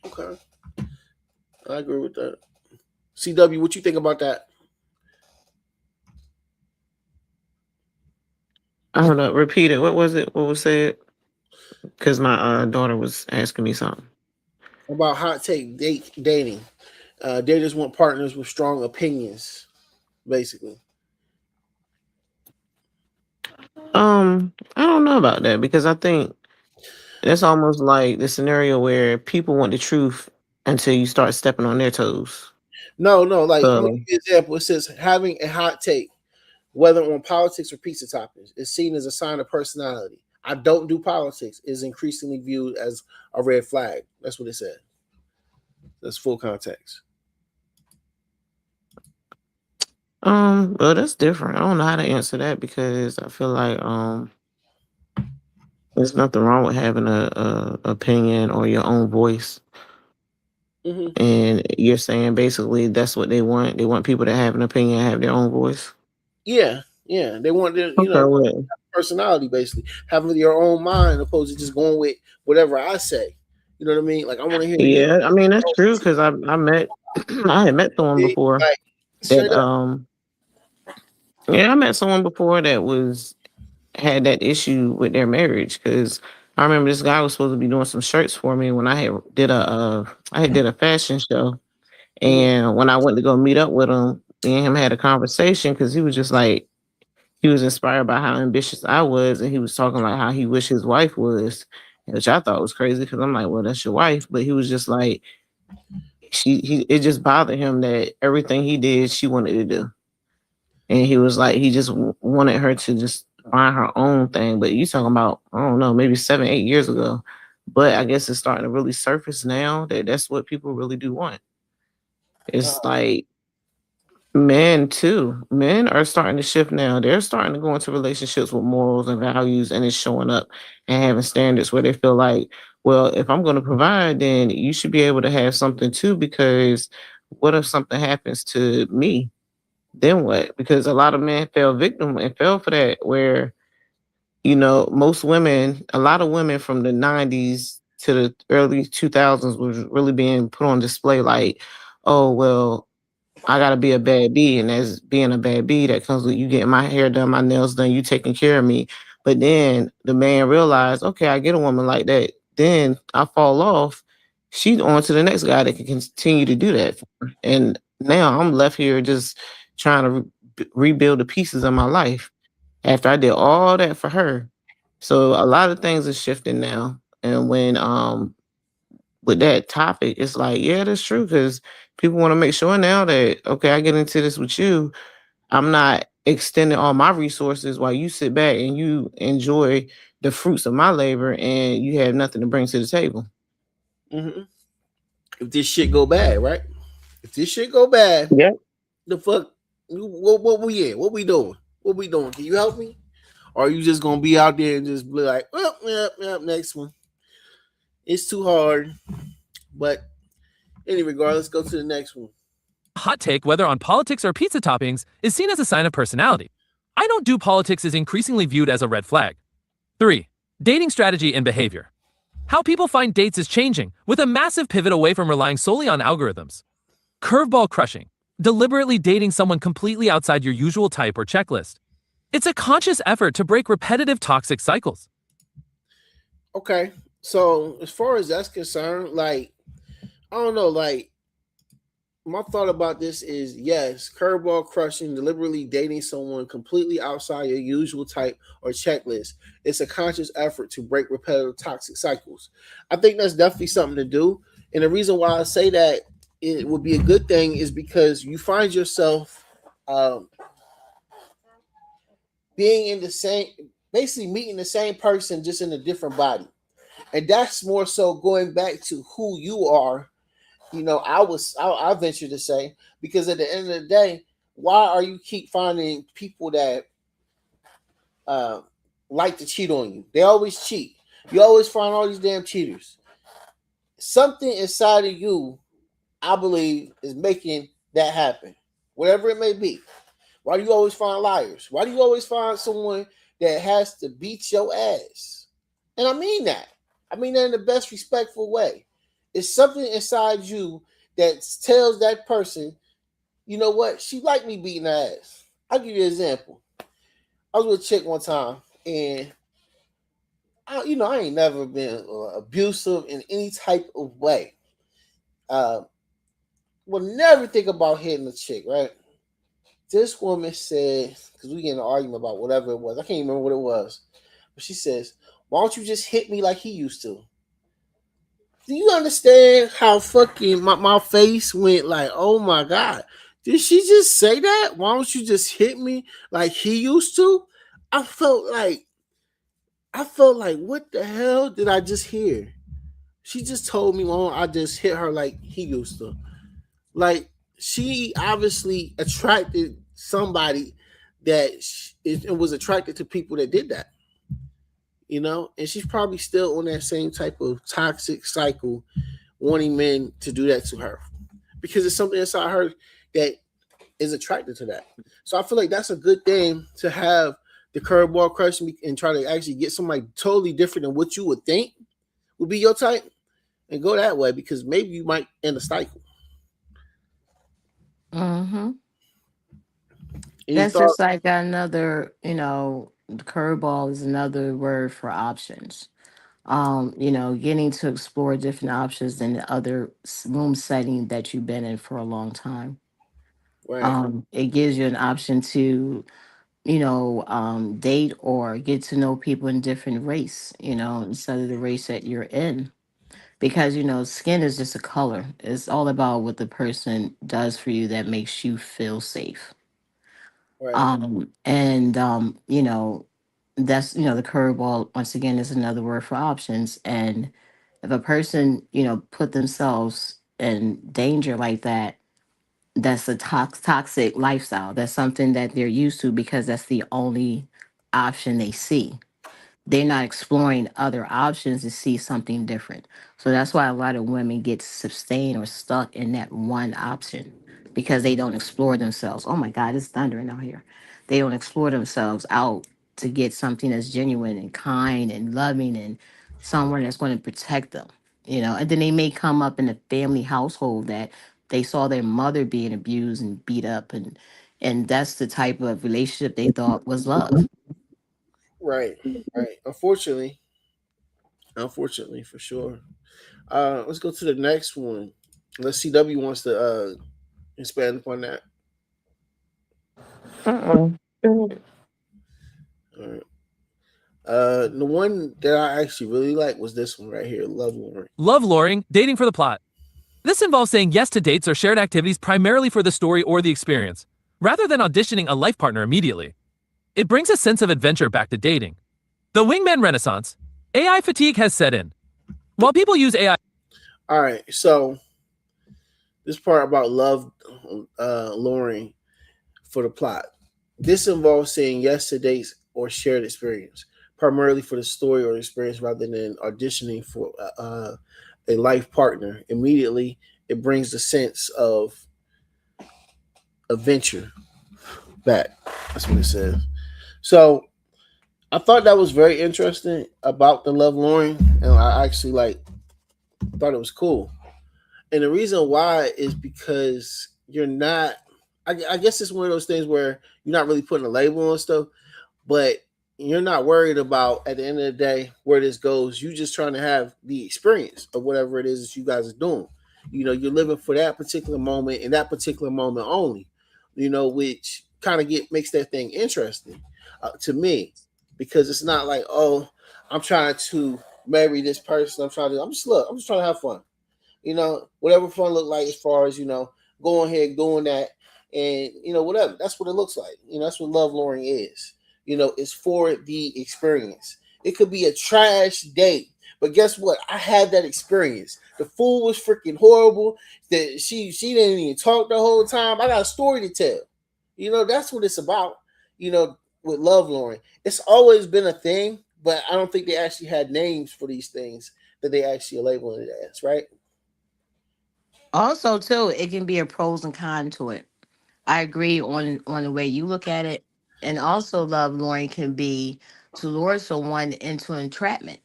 okay. I agree with that. CW, what you think about that? Hold up, repeat it. What was it? What was said? Because my daughter was asking me something. About hot take dating? Daters want partners with strong opinions, basically. I don't know about that because I think that's almost like the scenario where people want the truth until you start stepping on their toes. No. Like I'm gonna So give you an example. It says having a hot take, whether on politics or pizza toppings, is seen as a sign of personality. I don't do politics is increasingly viewed as a red flag. That's what it said. That's full context. well, that's different. I don't know how to answer that because I feel like there's nothing wrong with having a opinion or your own voice. Hmm. And you're saying basically that's what they want. They want people to have an opinion, have their own voice. Yeah. They want their, Okay, well, personality basically, having your own mind opposed to just going with whatever I say. You know what I mean? Like I want to hear your yeah, I mean that's true because I met I had met someone before like that straight up. yeah, I met someone before that was had that issue with their marriage because I remember this guy was supposed to be doing some shirts for me when I had did a fashion show. Hmm. And when I went to go meet up with him, me and him had a conversation because he was just like he was inspired by how ambitious I was, and he was talking like how he wished his wife was, which I thought was crazy because I'm like, well, that's your wife, but he was just like he it just bothered him that everything he did she wanted to do, and he was like he just wanted her to just find her own thing. But you talking about, I don't know, maybe 7, 8 years ago. But I guess it's starting to really surface now that that's what people really do want. It's Uh, like men too. Men are starting to shift now. They're starting to go into relationships with morals and values, and it's showing up and having standards where they feel like, well, if I'm going to provide, then you should be able to have something too. Because what if something happens to me? Then what? Because a lot of men fell victim and fell for that. Where most women, a lot of women from the '90s to the early 2000s was really being put on display. Like, oh well, I gotta be a bad bee, and as being a bad bee, that comes with you getting my hair done, my nails done, you taking care of me. But then the man realized, okay, I get a woman like that. Then I fall off. She's on to the next guy that can continue to do that. For her. And now I'm left here just trying to rebuild the pieces of my life after I did all that for her. So a lot of things are shifting now. And when with that topic, it's like, yeah, that's true because people want to make sure now that okay, I get into this with you, I'm not extending all my resources while you sit back and you enjoy the fruits of my labor and you have nothing to bring to the table. mhm. If this shit go bad, right? If this shit go bad, Yeah. the fuck, what we in? What we doing? What we doing? Can you help me? Or are you just gonna be out there and just be like, oh, yeah, next one? It's too hard. But any regard, let's go to the next one. Hot take, whether on politics or pizza toppings, is seen as a sign of personality. I don't do politics is increasingly viewed as a red flag. 3. Dating strategy and behavior. How people find dates is changing, with a massive pivot away from relying solely on algorithms. Curveball crushing. Deliberately dating someone completely outside your usual type or checklist. It's a conscious effort to break repetitive toxic cycles. Okay, so as far as that's concerned, like I don't know, like my thought about this is yes, curveball crushing, deliberately dating someone completely outside your usual type or checklist. It's a conscious effort to break repetitive toxic cycles. I think that's definitely something to do. And the reason why I say that it would be a good thing is because you find yourself um, being in the same, basically meeting the same person just in a different body. And that's more so going back to who you are. I venture to say, because at the end of the day, why are you keep finding people that uh, like to cheat on you? They always cheat. You always find all these damn cheaters. Something inside of you, I believe, is making that happen, whatever it may be. Why do you always find liars? Why do you always find someone that has to beat your ass? And I mean that. I mean that in the best respectful way. It's something inside you that tells that person, you know what, she like me beating her ass. I'll give you an example. I was with a chick one time, and I ain't never been abusive in any type of way. Uh, Would never think about hitting a chick, right? This woman said, because we get in an argument about whatever it was, I can't remember what it was, but she says, "Why don't you just hit me like he used to?" Do you understand how fucking my face went like, oh my God, did she just say that? Why don't you just hit me like he used to? I felt like, what the hell did I just hear? She just told me, well, I just hit her like he used to. Like, she obviously attracted somebody that was attracted to people that did that, and she's probably still on that same type of toxic cycle, wanting men to do that to her because it's something inside her that is attracted to that. So I feel like that's a good thing to have the curveball crush and try to actually get somebody totally different than what you would think would be your type and go that way because maybe you might end a cycle. Mm-hmm. Any That's thought? just like another, curveball is another word for options. Getting to explore different options in the other room setting that you've been in for a long time. Right, It gives you an option to, date or get to know people in different race, instead of the race that you're in. Because, skin is just a color. It's all about what the person does for you that makes you feel safe. right. And, That's, the curveball once again is another word for options. And if a person, put themselves in danger like that, that's a toxic lifestyle. That's something that they're used to because that's the only option they see. They're not exploring other options to see something different. So that's why a lot of women get sustained or stuck in that one option because they don't explore themselves. Oh my God, it's thundering out here. They don't explore themselves out to get something that's genuine and kind and loving and someone that's going to protect them. And then they may come up in a family household that they saw their mother being abused and beat up, and that's the type of relationship they thought was love. Right, right. Unfortunately, for sure. Let's go to the next one. Let's see. W wants to expand upon that. Uh-uh. All right. The one that I actually really like was this one right here, Love Lauren. Love luring, dating for the plot. This involves saying yes to dates or shared activities primarily for the story or the experience, rather than auditioning a life partner immediately. It brings a sense of adventure back to dating. The wingman renaissance. AI fatigue has set in. While people use AI. All right, so this part about love, luring for the plot. This involves saying yes to dates or shared experience, primarily for the story or experience rather than auditioning for a life partner. Immediately, it brings the sense of adventure back. That's what it says. So I thought that was very interesting about the love luring, and I actually thought it was cool. And the reason why is because you're not. I guess it's one of those things where you're not really putting a label on stuff, but you're not worried about at the end of the day where this goes. You just trying to have the experience of whatever it is that you guys are doing. You're living for that particular moment and that particular moment only. Which kind of get makes that thing interesting to me, because it's not like, oh, I'm trying to marry this person. I'm just trying to have fun. Whatever fun look like as far as, going ahead doing that, and whatever. That's what it looks like. That's what love luring is. It's for the experience. It could be a trash date, but guess what? I had that experience. The food was freaking horrible. That she didn't even talk the whole time. I got a story to tell. That's what it's about. With love luring, it's always been a thing, but I don't think they actually had names for these things that they actually are labeling it as, right? Also, too, it can be a pros and cons to it. I agree on the way you look at it, and also love luring can be to lure someone into entrapment.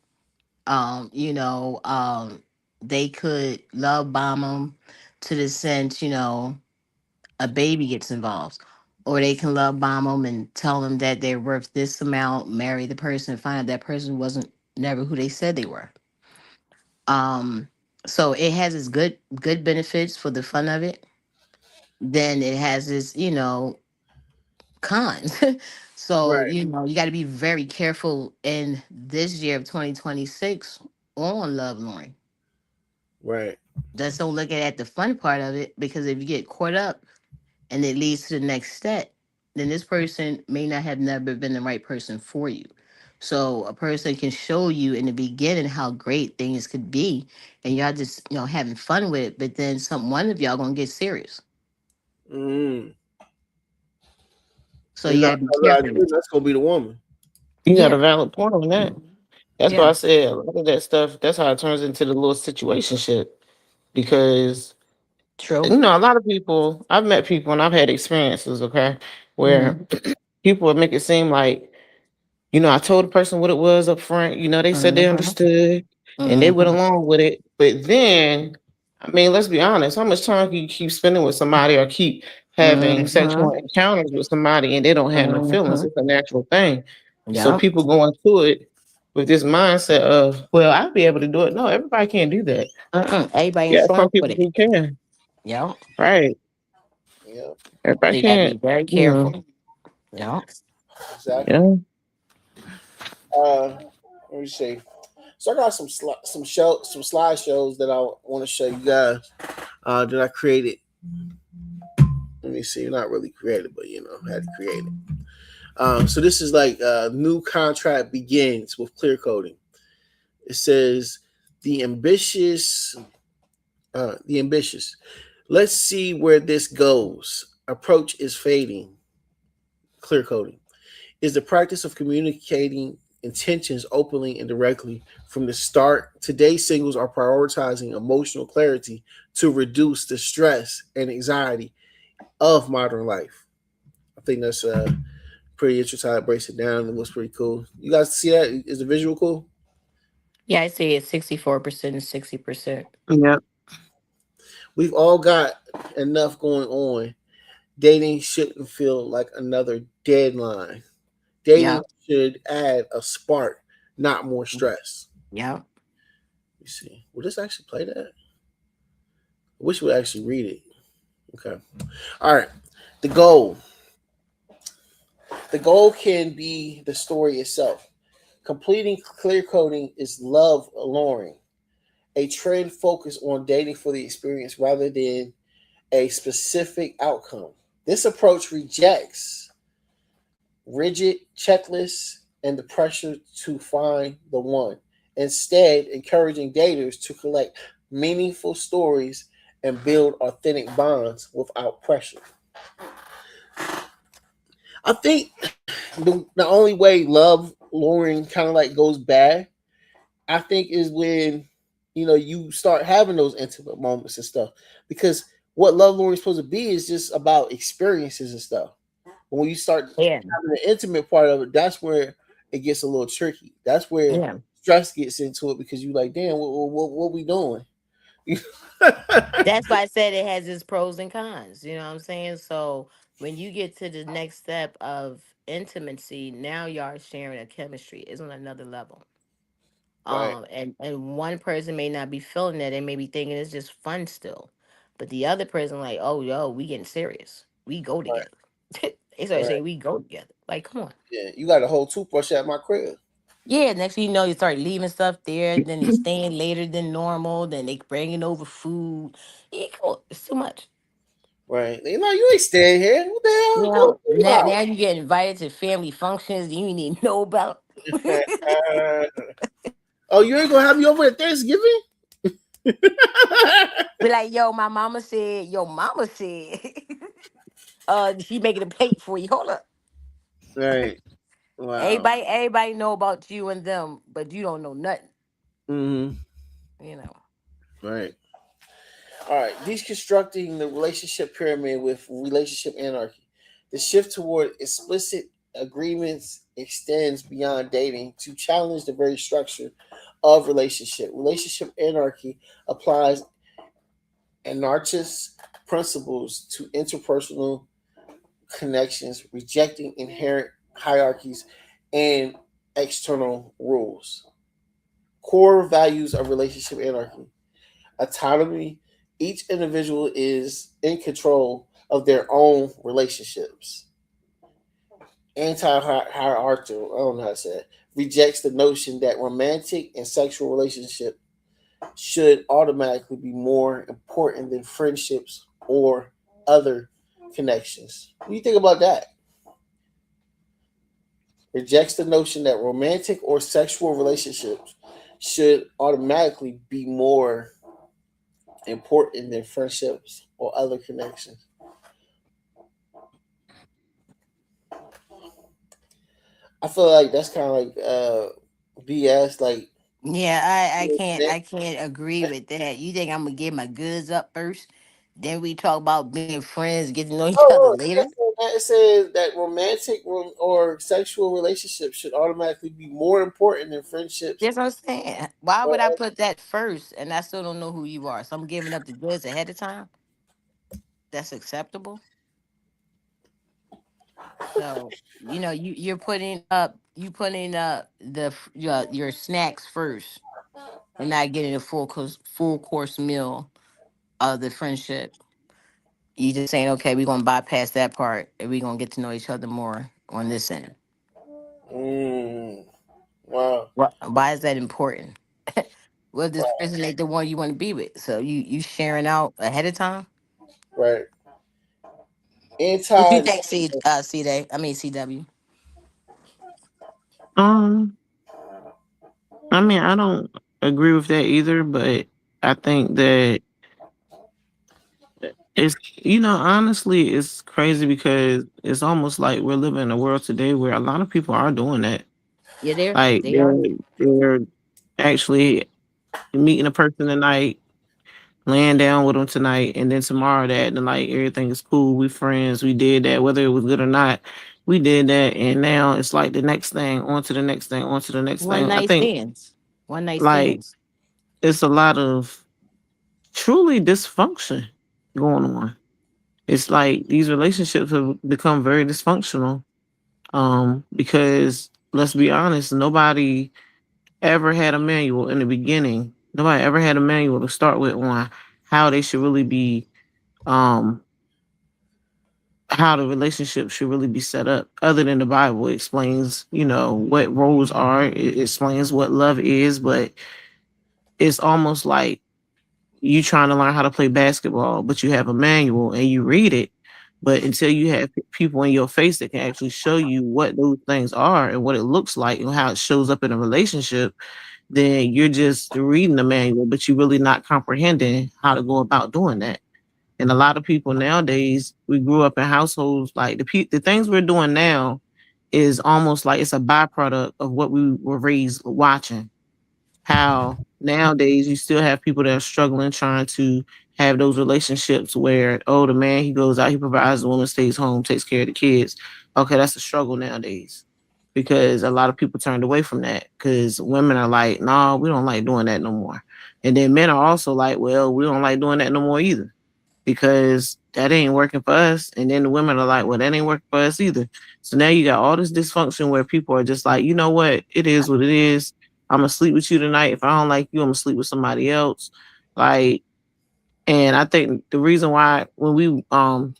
They could love bomb them to the sense, a baby gets involved, or they can love bomb them and tell them that they're worth this amount, marry the person, find out that person wasn't never who they said they were. Um, so it has its good benefits for the fun of it. Then it has its, cons. So, Right, you got to be very careful in this year of 2026 on love luring. right. Just don't look at the fun part of it, because if you get caught up and it leads to the next step, then this person may not have never been the right person for you. So a person can show you in the beginning how great things could be, and y'all just having fun with it, but then one of y'all gonna get serious. Mm. So And you nine got to be times out of careful. 10, that's gonna be the woman. You got Yeah, a valid point on that. That's why yeah, I said a lot of that stuff. That's how it turns into the little situationship. Because true. a lot of people. I've met people and I've had experiences. Okay, where Mm-hmm. people would make it seem like, I told the person what it was up front. They said they Mm-hmm. understood and they went Mm-hmm. along with it. But then, I mean, let's be honest. How much time can you keep spending with somebody or keep having sexual Mm-hmm. encounters with somebody and they don't have no feelings? Mm-hmm. It's a natural thing. So Yeah. people go into it with this mindset of, well, I'll be able to do it. No, everybody can't do that. Everybody ain't Yeah, strong some with people it. who can. Yeah. Right. Yeah, Everybody So you got to can't. be very You know. careful. Yeah. exactly. Yeah. Let me see. So I got some slideshows that I want to show you guys that I created. Let me see. Not really created, but I had to create it. So this is like new contract begins with clear coding. It says the ambitious, the ambitious. Let's see where this goes. Approach is fading. Clear coding is the practice of communicating intentions openly and directly from the start. Today's singles are prioritizing emotional clarity to reduce the stress and anxiety of modern life. I think that's pretty interesting how it breaks it down. It looks pretty cool. You guys see that? Is the visual cool? Yeah, I say it's 64% and 60%. Yeah. We've all got enough going on. Dating shouldn't feel like another deadline. Dating Yeah. should add a spark, not more stress. Yeah. Let me see. Will this actually play that? I wish we would actually read it. Okay. All right. The goal. The goal can be the story itself. Completing clear coding is love alluring, a trend focused on dating for the experience rather than a specific outcome. This approach rejects rigid checklists and the pressure to find the one, instead, encouraging daters to collect meaningful stories and build authentic bonds without pressure. I think the only way love luring kind of like goes bad, I think, is when you start having those intimate moments and stuff. Because what love luring is supposed to be is just about experiences and stuff. But when you start Yeah. having the intimate part of it, that's where it gets a little tricky. That's where Yeah. stress gets into it because you like, damn, what we doing? That's why I said it has its pros and cons. You know what I'm saying? So when you get to the next step of intimacy, now y'all are sharing a chemistry. It's on another level. Right, And one person may not be feeling that. They may be thinking it's just fun still. But the other person like, oh yo, we getting serious. We go right, together. They start right. saying we go together. Like, come on. Yeah, you got a whole toothbrush at my crib. Yeah, next thing you know, you start leaving stuff there, then they staying later than normal, then they bringing over food. Yeah, come on, it's too much. Right. You ain't staying here. What the You hell? know, now, Go now you get invited to family functions you didn't even know about. oh, you ain't gonna have me over at Thanksgiving? Be like, yo, my mama said, your mama said, she making a plate for you. Hold up. Right. Wow. Everybody know about you and them, but you don't know nothing, Hmm. you know. Right. All right. Deconstructing the relationship pyramid with relationship anarchy. The shift toward explicit agreements extends beyond dating to challenge the very structure of relationship. Relationship anarchy applies anarchist principles to interpersonal connections, rejecting inherent hierarchies and external rules. Core values of relationship anarchy: autonomy. Each individual is in control of their own relationships. Anti hierarchical, I don't know how to say it, rejects the notion that romantic and sexual relationship should automatically be more important than friendships or other connections. What do you think about that? Rejects the notion that romantic or sexual relationships should automatically be more important than friendships or other connections. I feel like that's kind of like BS. Like, Yeah, I can't agree with that. You think I'm gonna get my goods up first? Then we talk about being friends, get to know each other oh, later. it says that romantic or sexual relationships should automatically be more important than friendships. That's what I'm saying. Why Or would I put that first and I still don't know who you are? So I'm giving up the goods ahead of time. That's acceptable. So you're putting up your snacks first and not getting a full course meal of the friendship. You just saying, okay, we're gonna bypass that part and we're gonna get to know each other more on this end. mm, wow, Why is that important? Well, this wow, person ain't the one you want to be with. So you sharing out ahead of time. right. What you Anti think, C Day? I mean CW. Um, I mean, I don't agree with that either, but I think that it's, honestly, it's crazy because it's almost like we're living in a world today where a lot of people are doing that. Yeah, Like they are. they're actually meeting a person tonight, laying down with them tonight, and then tomorrow that, and like everything is cool. We friends. We did that, whether it was good or not. We did that, and now it's like the next thing, on to the next thing, on to the next One thing. I night think stands. One night like stands. it's a lot of truly dysfunction going on. It's like these relationships have become very dysfunctional. Because let's be honest, nobody ever had a manual in the beginning. Nobody ever had a manual to start with on how they should really be, um, how the relationship should really be set up. Other than the Bible explains, what roles are. It explains what love is, but it's almost like you trying to learn how to play basketball, but you have a manual and you read it. But until you have people in your face that can actually show you what those things are and what it looks like and how it shows up in a relationship, then you're just reading the manual, but you're really not comprehending how to go about doing that. And a lot of people nowadays, we grew up in households like the things we're doing now is almost like it's a byproduct of what we were raised watching. How nowadays you still have people that are struggling trying to have those relationships where, oh, the man, he goes out, he provides, the woman stays home, takes care of the kids. Okay, that's a struggle nowadays because a lot of people turned away from that because women are like, nah, we don't like doing that no more. And then men are also like, well, we don't like doing that no more either because that ain't working for us. And then the women are like, well, that ain't working for us either. So now you got all this dysfunction where people are just like, you know what? It is what it is. I'm gonna sleep with you tonight. If I don't like you, I'm gonna sleep with somebody else. Like, and I think the reason why when we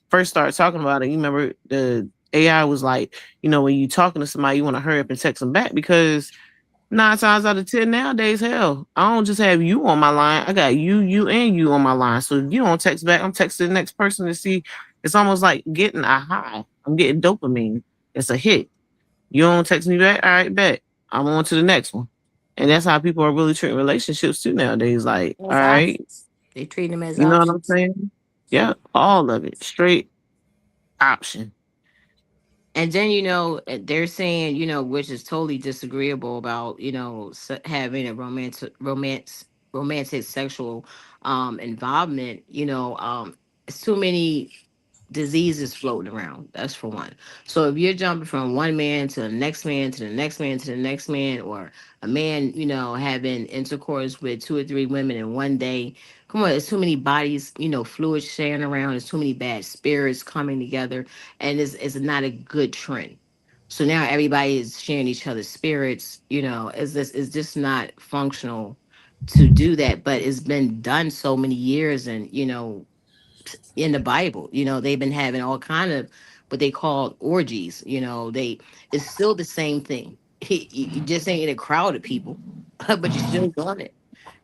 first started talking about it, you remember the AI was like, when you talking to somebody, you want to hurry up and text them back because 9 times out of 10 nowadays, hell, I don't just have you on my line. I got you, and you on my line. So if you don't text back, I'm texting the next person to see. It's almost like getting a high. I'm getting dopamine. It's a hit. You don't text me back, all right, bet. I'm on to the next one. And that's how people are really treating relationships too nowadays. Like, all As right, options. They treat them as you know what I'm options. saying? Yeah, all of it. Straight option. And then they're saying which is totally disagreeable about having a romantic sexual involvement. It's too many diseases floating around. That's for one. So if you're jumping from one man to the next man to the next man to the next man, or a man, having intercourse with two or three women in one day, come on, there's too many bodies, fluids sharing around. There's too many bad spirits coming together, and it's not a good trend. So now everybody is sharing each other's spirits. It's just not functional to do that, but it's been done so many years, and in the Bible. They've been having all kind of what they call orgies. It's still the same thing. You just ain't in a crowd of people, but you're still doing it.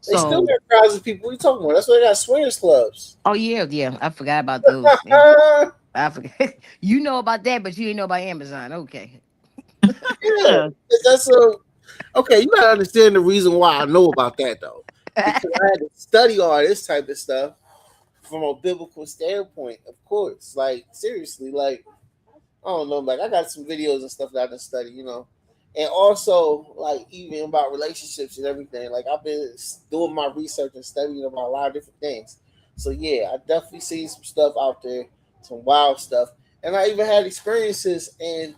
They still So, got crowds of people. What are you talking about? That's why they got swingers clubs. oh yeah, yeah, I forgot about those. Yeah, Yeah, I forgot. You know about that, but you didn't know about Amazon. Okay. that's so. Okay, you gotta understand the reason why I know about that though, because I had to study all this type of stuff from a biblical standpoint. Of course, like seriously, like I don't know, like I got some videos and stuff that I done study, and also like even about relationships and everything. Like I've been doing my research and studying about a lot of different things. So yeah, I definitely seen some stuff out there, some wild stuff, and I even had experiences in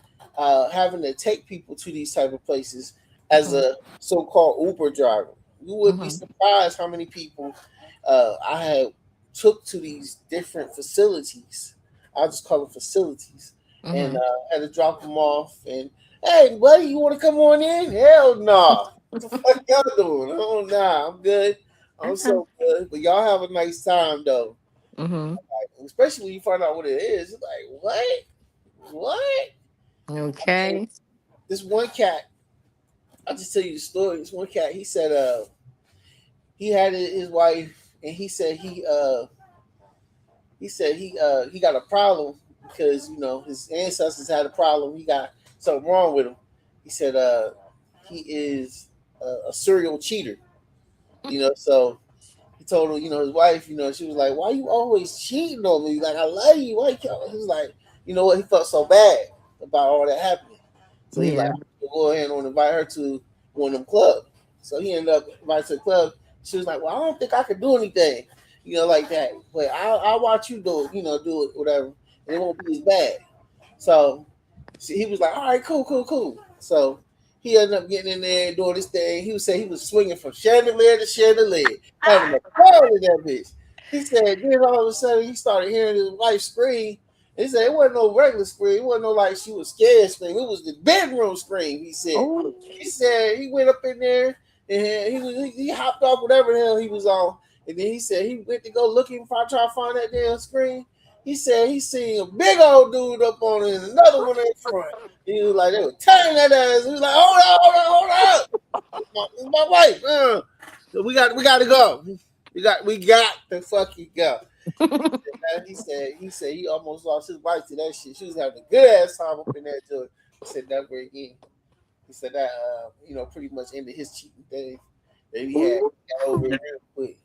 having to take people to these type of places as Mhm, a so-called Uber driver. You would be mhm, surprised how many people I had took to these different facilities. I'll just call them facilities and mhm. had to drop them off. And hey, buddy, you want to come on in? Hell no. What the fuck y'all doing? Oh nah, I'm good. I'm Uh-huh. so good. But y'all have a nice time though. Mhm. Especially when you find out what it is. It's like, what? What? Okay. This one cat, I'll just tell you the story. This one cat, he said he had his wife and he got a problem because his ancestors had a problem. He got something wrong with him. He said he is a serial cheater. So he told him, his wife, she was like, "Why you always cheating on me? Like I love you." Why? He was like, you know what? He felt so bad about all that happening. So he's like, Yeah. "I'm gonna go ahead and invite her to one of them clubs." So he ended up inviting to the club. She was like, "Well, I don't think I could do anything, like that. But I'll watch you do it, do it, whatever, and it won't be as bad." So he was like, "All right, cool, cool, cool." So he ended up getting in there and doing this thing. He was saying he was swinging from chandelier to chandelier, having a ball in that bitch. He said, then all of a sudden he started hearing his wife scream. He said it wasn't no regular scream. It wasn't no like she was scared scream. It was the bedroom scream. Oh. He said he went up in there and he hopped off whatever the hell he was on. And then he said he went to go looking for try to find that damn screen. He said he seen a big old dude up on it and another one in front. He was like, they were tearing that ass. He was like, hold on. It's my wife. So we got to go. We got to fucking go. He said he almost lost his wife to that shit. She was having a good ass time up in there too. He said never again. He said that pretty much ended his cheating thing that he had got over real quick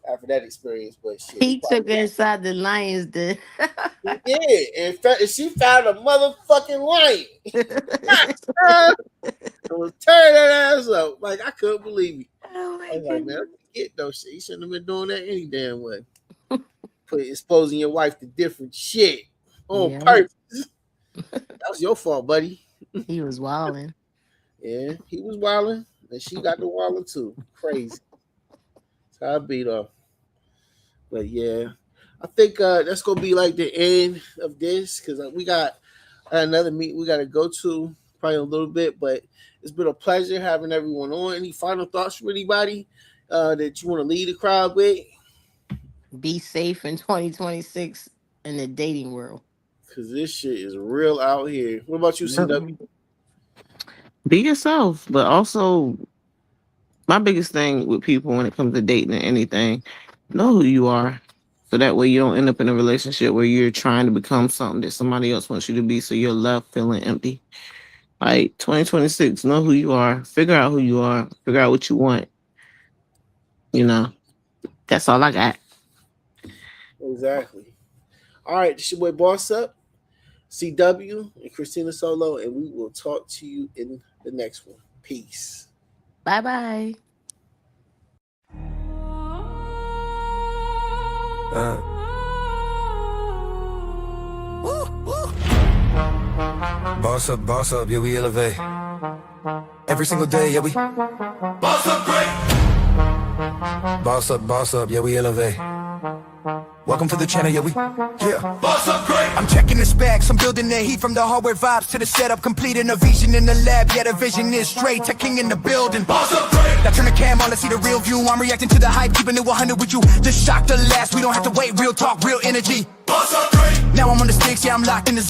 after that experience. But shit, He took her inside the lion's den. he did. In fact, she found a motherfucking lion. It was tearing that ass up. Like I couldn't believe it. Oh my I was like, man, goodness. get no shit. You shouldn't have been doing that any damn way. Exposing your wife to different shit on Yeah. purpose. That was your fault, buddy. He was wilding. Yeah, he was wilding, and she got the wilding too. Crazy. That's how I beat off. But yeah, I think that's gonna be like the end of this because we got another meet we got to go to probably a little bit. But it's been a pleasure having everyone on. Any final thoughts from anybody that you want to lead the crowd with? Be safe in 2026 in the dating world. Because this shit is real out here. What about you, CW? Be yourself, but also my biggest thing with people when it comes to dating or anything, know who you are. So that way you don't end up in a relationship where you're trying to become something that somebody else wants you to be. So you're left feeling empty. Like 2026, know who you are, figure out who you are, figure out what you want. That's all I got. Exactly. All right, this your boy Boss Up, CW, and Christina Solo, and we will talk to you in the next one. Peace. Bye-bye. Boss up, yeah, we elevate. Every single day, yeah, we boss up, yeah, we elevate. Welcome to the channel, yeah, Bossupgr8. I'm checking the specs, I'm building the heat from the hardware vibes to the setup, completing a vision in the lab, yeah, the vision is straight, tech king in the building. Bossupgr8. Now turn the cam on, let's see the real view, I'm reacting to the hype, keeping it 100 with you, just shock the last, we don't have to wait, real talk, real energy. Bossupgr8. Now I'm on the sticks, yeah, I'm locked in the